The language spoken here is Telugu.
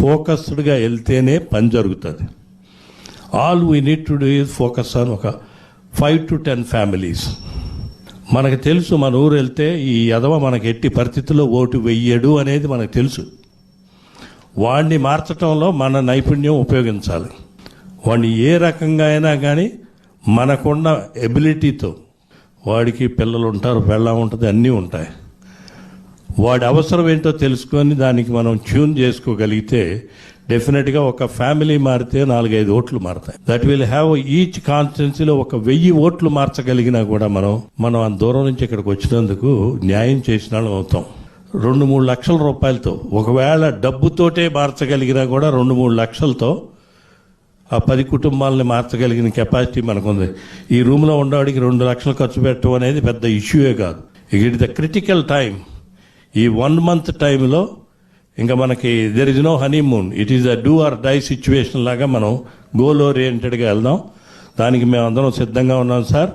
ఫోకస్డ్గా వెళ్తేనే పని జరుగుతుంది. All we need to do is focus on ఒక 5 to 10 ఫ్యామిలీస్. మనకు తెలుసు మన ఊరు వెళ్తే ఈ యదవ మనకి ఎట్టి పరిస్థితుల్లో ఓటు వెయ్యడు అనేది మనకు తెలుసు. వాడిని మార్చడంలో మన నైపుణ్యం ఉపయోగించాలి. వాడిని ఏ రకంగా అయినా కానీ మనకున్న ఎబిలిటీతో, వాడికి పిల్లలు ఉంటారు, పెళ్ళం ఉంటుంది, అన్నీ ఉంటాయి. వాడి అవసరం ఏంటో తెలుసుకొని దానికి మనం ట్యూన్ చేసుకోగలిగితే డెఫినెట్గా ఒక ఫ్యామిలీ మారితే 4-5 ఓట్లు మారుతాయి. దట్ విల్ హ్యావ్ ఈచ్ కాన్స్టిట్యున్సీలో 1000 ఓట్లు మార్చగలిగినా కూడా మనం అంత దూరం నుంచి ఇక్కడికి వచ్చినందుకు న్యాయం చేసిన వాళ్ళం అవుతాం. 2-3 లక్షల రూపాయలతో, ఒకవేళ డబ్బుతోటే మార్చగలిగినా కూడా 2-3 లక్షలతో ఆ 10 కుటుంబాలని మార్చగలిగిన కెపాసిటీ మనకుంది. ఈ రూమ్లో ఉండేవాడికి 2 లక్షలు ఖర్చు పెట్టడం అనేది పెద్ద ఇష్యూయే కాదు. It the critical time. ఈ 1 month టైంలో ఇంకా మనకి there is no honeymoon. It is a do or die situation లాగా మనం గోల్ ఓరియంటెడ్గా వెళ్దాం. దానికి మేము అందరం సిద్ధంగా ఉన్నాం సార్.